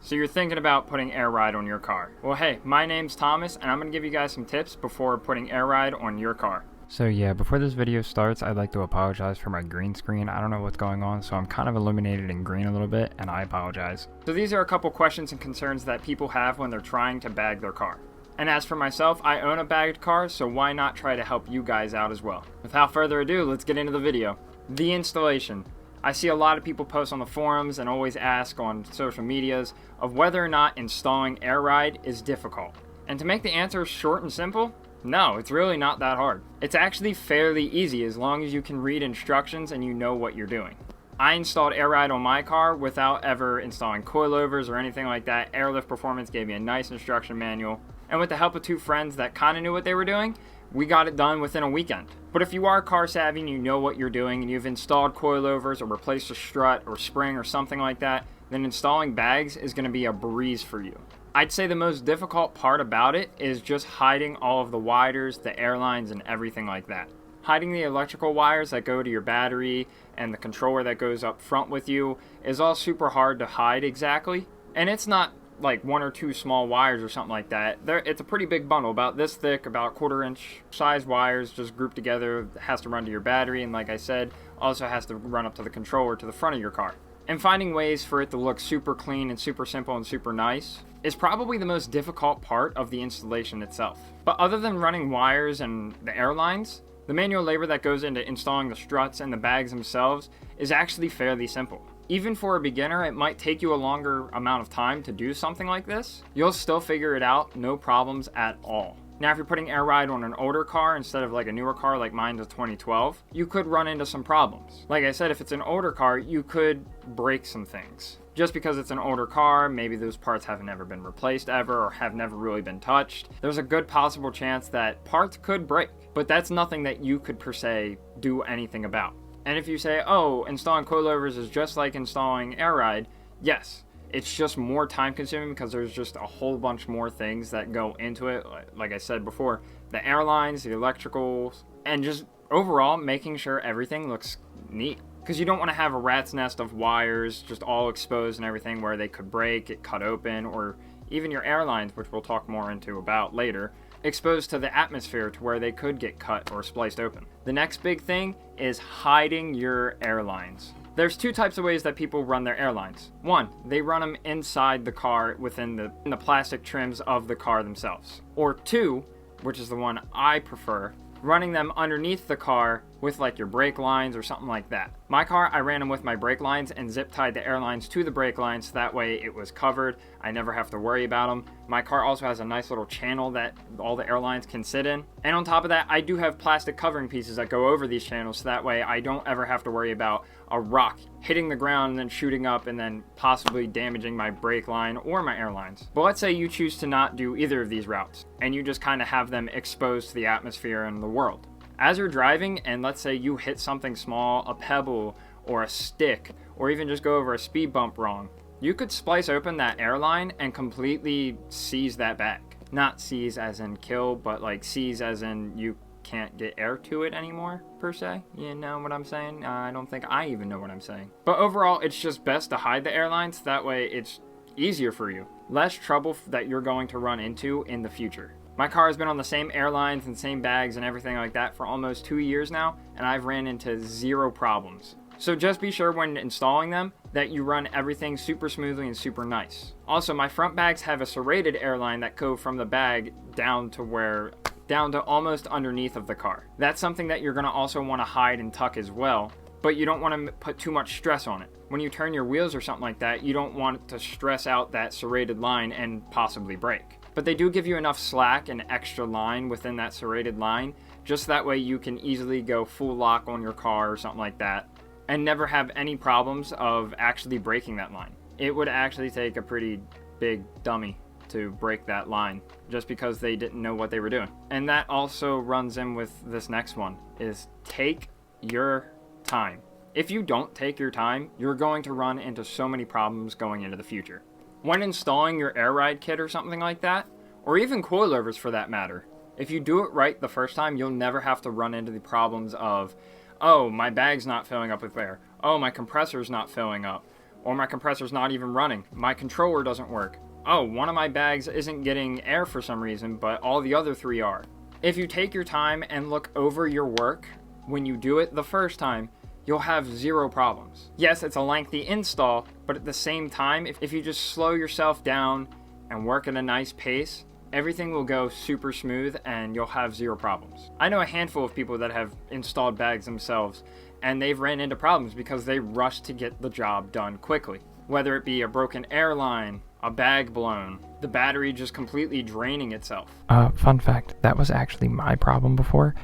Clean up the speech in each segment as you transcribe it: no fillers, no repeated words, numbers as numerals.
So you're thinking about putting air ride on your car. Well, hey, my name's Thomas, and I'm going to give you guys some tips before putting air ride on your car. So yeah, before this video starts, I'd like to apologize for my green screen. I don't know what's going on, so I'm kind of illuminated in green a little bit, and I apologize. So these are a couple questions and concerns that people have when they're trying to bag their car. And as for myself, I own a bagged car, so why not try to help you guys out as well? Without further ado, let's get into the video. The installation. I see a lot of people post on the forums and always ask on social medias of whether or not installing air ride is difficult. And to make the answer short and simple, no, it's really not that hard. It's actually fairly easy as long as you can read instructions and you know what you're doing. I installed air ride on my car without ever installing coilovers or anything like that. Airlift Performance gave me a nice instruction manual, and with the help of two friends that kind of knew what they were doing, we got it done within a weekend. But if you are car savvy and you know what you're doing and you've installed coilovers or replaced a strut or spring or something like that, then installing bags is going to be a breeze for you. I'd say the most difficult part about it is just hiding all of the wires, the airlines, and everything like that. Hiding the electrical wires that go to your battery and the controller that goes up front with you is all super hard to hide exactly. And it's not like one or two small wires or something like that. It's a pretty big bundle, about this thick, about 1/4 inch size wires just grouped together. It has to run to your battery, and like I said, also has to run up to the controller to the front of your car. And finding ways for it to look super clean and super simple and super nice is probably the most difficult part of the installation itself. But other than running wires and the airlines, the manual labor that goes into installing the struts and the bags themselves is actually fairly simple. Even for a beginner, it might take you a longer amount of time to do something like this. You'll still figure it out, no problems at all. Now, if you're putting air ride on an older car instead of like a newer car like mine's a 2012, you could run into some problems. Like I said, if it's an older car, you could break some things. Just because it's an older car, maybe those parts have never been replaced ever or have never really been touched, there's a good possible chance that parts could break. But that's nothing that you could per se do anything about. And if you say, oh, installing coilovers is just like installing air ride, yes, it's just more time consuming because there's just a whole bunch more things that go into it. Like I said before, the airlines, the electricals, and just overall making sure everything looks neat. Because you don't want to have a rat's nest of wires just all exposed and everything where they could break, get cut open, or even your airlines, which we'll talk more about later, exposed to the atmosphere to where they could get cut or spliced open. The next big thing is hiding your airlines. There's two types of ways that people run their airlines. One, they run them inside the car within the plastic trims of the car themselves. Or two, which is the one I prefer, running them underneath the car with like your brake lines or something like that. My car, I ran them with my brake lines and zip tied the airlines to the brake lines so that way it was covered. I never have to worry about them. My car also has a nice little channel that all the airlines can sit in. And on top of that, I do have plastic covering pieces that go over these channels so that way I don't ever have to worry about a rock hitting the ground and then shooting up and then possibly damaging my brake line or my airlines. But let's say you choose to not do either of these routes and you just kind of have them exposed to the atmosphere and the world. As you're driving and let's say you hit something small, a pebble or a stick, or even just go over a speed bump wrong, you could splice open that airline and completely seize that bag. Not seize as in kill, but like seize as in you can't get air to it anymore, per se. You know what I'm saying? I don't think I even know what I'm saying. But overall, it's just best to hide the airlines. That way it's easier for you. Less trouble that you're going to run into in the future. My car has been on the same airlines and same bags and everything like that for almost 2 years now, and I've ran into zero problems. So just be sure when installing them that you run everything super smoothly and super nice. Also, my front bags have a serrated airline that go from the bag down to almost underneath of the car. That's something that you're going to also want to hide and tuck as well, but you don't want to put too much stress on it. When you turn your wheels or something like that, you don't want to stress out that serrated line and possibly break. But they do give you enough slack and extra line within that serrated line, just that way you can easily go full lock on your car or something like that, and never have any problems of actually breaking that line. It would actually take a pretty big dummy to break that line, just because they didn't know what they were doing. And that also runs in with this next one, is take your time. If you don't take your time, you're going to run into so many problems going into the future. When installing your air ride kit or something like that, or even coilovers for that matter, if you do it right the first time, you'll never have to run into the problems of, oh, my bag's not filling up with air, oh, my compressor's not filling up, or my compressor's not even running, my controller doesn't work. Oh, one of my bags isn't getting air for some reason, but all the other 3 are. If you take your time and look over your work when you do it the first time, you'll have 0 problems. Yes, it's a lengthy install, but at the same time, if you just slow yourself down and work at a nice pace, everything will go super smooth and you'll have 0 problems. I know a handful of people that have installed bags themselves, and they've ran into problems because they rushed to get the job done quickly. Whether it be a broken airline, a bag blown, the battery just completely draining itself. Fun fact, that was actually my problem before.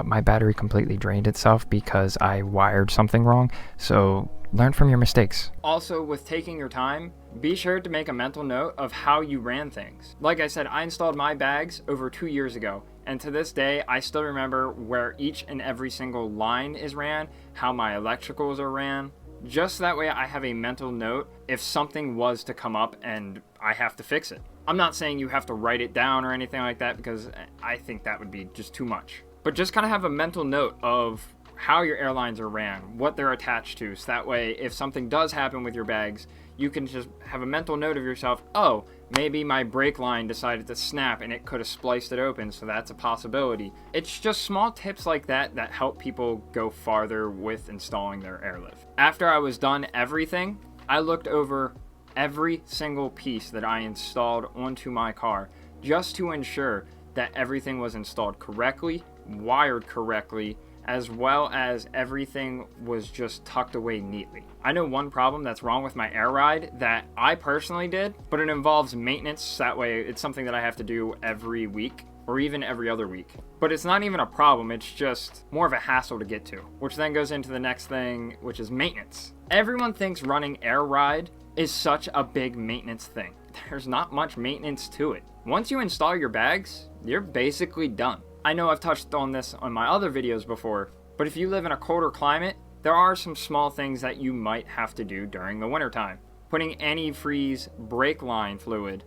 My battery completely drained itself because I wired something wrong, so learn from your mistakes. Also, with taking your time, be sure to make a mental note of how you ran things. Like I said, I installed my bags over 2 years ago, and to this day, I still remember where each and every single line is ran, how my electricals are ran. Just that way I have a mental note if something was to come up and I have to fix it. I'm not saying you have to write it down or anything like that because I think that would be just too much. But just kind of have a mental note of how your airlines are ran, what they're attached to, so that way if something does happen with your bags, you can just have a mental note of yourself, oh, maybe my brake line decided to snap and it could have spliced it open, so that's a possibility. It's just small tips like that that help people go farther with installing their airlift. After I was done everything, I looked over every single piece that I installed onto my car just to ensure that everything was installed correctly, wired correctly, as well as everything was just tucked away neatly. I know one problem that's wrong with my air ride that I personally did, but it involves maintenance. That way it's something that I have to do every week or even every other week. But it's not even a problem, it's just more of a hassle to get to, which then goes into the next thing, which is maintenance. Everyone thinks running air ride is such a big maintenance thing. There's not much maintenance to it. Once you install your bags, you're basically done. I know I've touched on this on my other videos before, but if you live in a colder climate, there are some small things that you might have to do during the wintertime. Putting antifreeze brake line fluid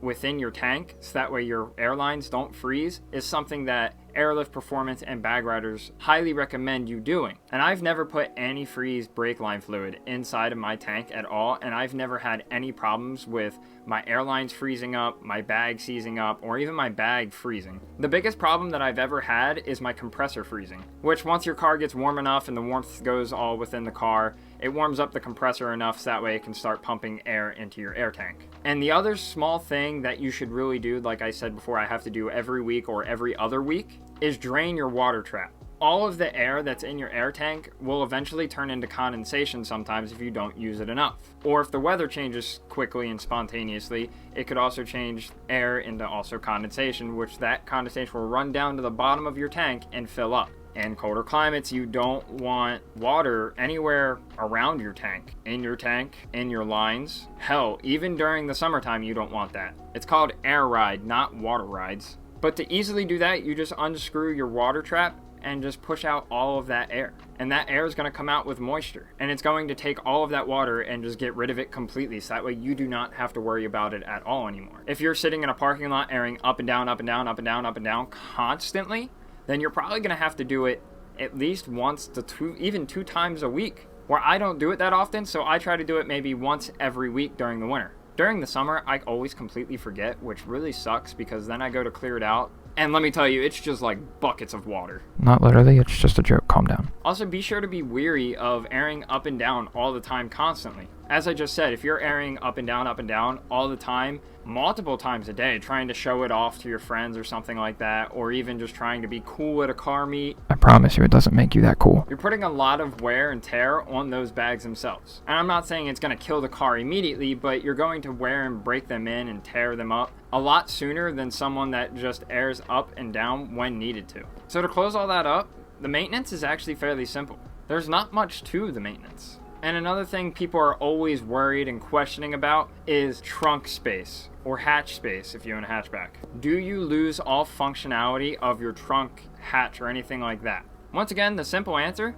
within your tank so that way your airlines don't freeze is something that Airlift Performance and bag riders highly recommend you doing. And I've never put antifreeze brake line fluid inside of my tank at all, and I've never had any problems with my airlines freezing up, my bag seizing up, or even my bag freezing. The biggest problem that I've ever had is my compressor freezing, which once your car gets warm enough and the warmth goes all within the car, it warms up the compressor enough so that way it can start pumping air into your air tank. And the other small thing that you should really do, like I said before, I have to do every week or every other week, is drain your water trap. All of the air that's in your air tank will eventually turn into condensation sometimes if you don't use it enough. Or if the weather changes quickly and spontaneously, it could also change air into also condensation, which that condensation will run down to the bottom of your tank and fill up. In colder climates, you don't want water anywhere around your tank, in your lines. Hell, even during the summertime, you don't want that. It's called air ride, not water rides. But to easily do that, you just unscrew your water trap and just push out all of that air. And that air is going to come out with moisture. And it's going to take all of that water and just get rid of it completely. So that way you do not have to worry about it at all anymore. If you're sitting in a parking lot airing up and down, up and down, up and down, up and down constantly, then you're probably going to have to do it at least once to even two times a week. Where I don't do it that often, so I try to do it maybe once every week during the winter. During the summer, I always completely forget, which really sucks because then I go to clear it out. And let me tell you, it's just like buckets of water. Not literally, it's just a joke. Calm down. Also, be sure to be weary of airing up and down all the time constantly. As I just said, if you're airing up and down all the time, multiple times a day, trying to show it off to your friends or something like that, or even just trying to be cool at a car meet, I promise you it doesn't make you that cool. You're putting a lot of wear and tear on those bags themselves. And I'm not saying it's going to kill the car immediately, but you're going to wear and break them in and tear them up a lot sooner than someone that just airs up and down when needed to. So to close all that up, the maintenance is actually fairly simple. There's not much to the maintenance. And another thing people are always worried and questioning about is trunk space or hatch space if you own a hatchback. Do you lose all functionality of your trunk, hatch, or anything like that? Once again, the simple answer,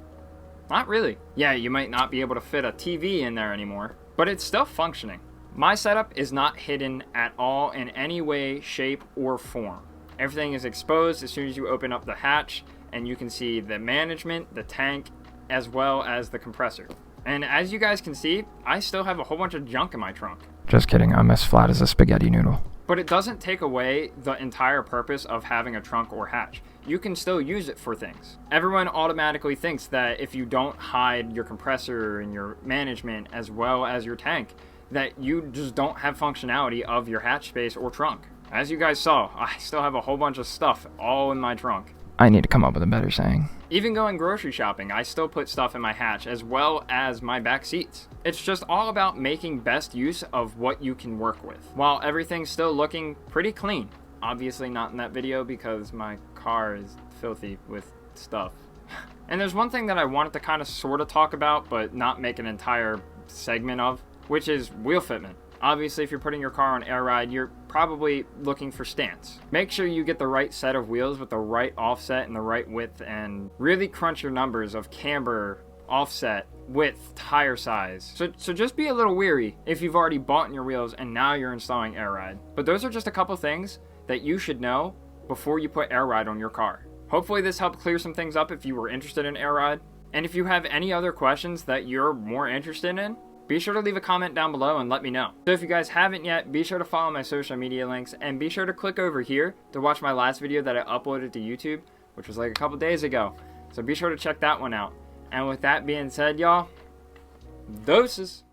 not really. Yeah, you might not be able to fit a TV in there anymore, but it's still functioning. My setup is not hidden at all in any way, shape, or form. Everything is exposed as soon as you open up the hatch, and you can see the management, the tank, as well as the compressor. And as you guys can see, I still have a whole bunch of junk in my trunk. Just kidding, I'm as flat as a spaghetti noodle. But it doesn't take away the entire purpose of having a trunk or hatch. You can still use it for things. Everyone automatically thinks that if you don't hide your compressor and your management as well as your tank, that you just don't have functionality of your hatch space or trunk. As you guys saw, I still have a whole bunch of stuff all in my trunk. I need to come up with a better saying. Even going grocery shopping, I still put stuff in my hatch as well as my back seats. It's just all about making best use of what you can work with, while everything's still looking pretty clean. Obviously not in that video because my car is filthy with stuff. And there's one thing that I wanted to kind of sort of talk about, but not make an entire segment of, which is wheel fitment. Obviously, if you're putting your car on air ride, you're probably looking for stance. Make sure you get the right set of wheels with the right offset and the right width, and really crunch your numbers of camber, offset, width, tire size. So just be a little weary if you've already bought your wheels and now you're installing air ride. But those are just a couple things that you should know before you put air ride on your car. Hopefully this helped clear some things up if you were interested in air ride. And if you have any other questions that you're more interested in, be sure to leave a comment down below and let me know. So if you guys haven't yet, be sure to follow my social media links and be sure to click over here to watch my last video that I uploaded to YouTube, which was like a couple days ago. So be sure to check that one out. And with that being said, y'all, doses.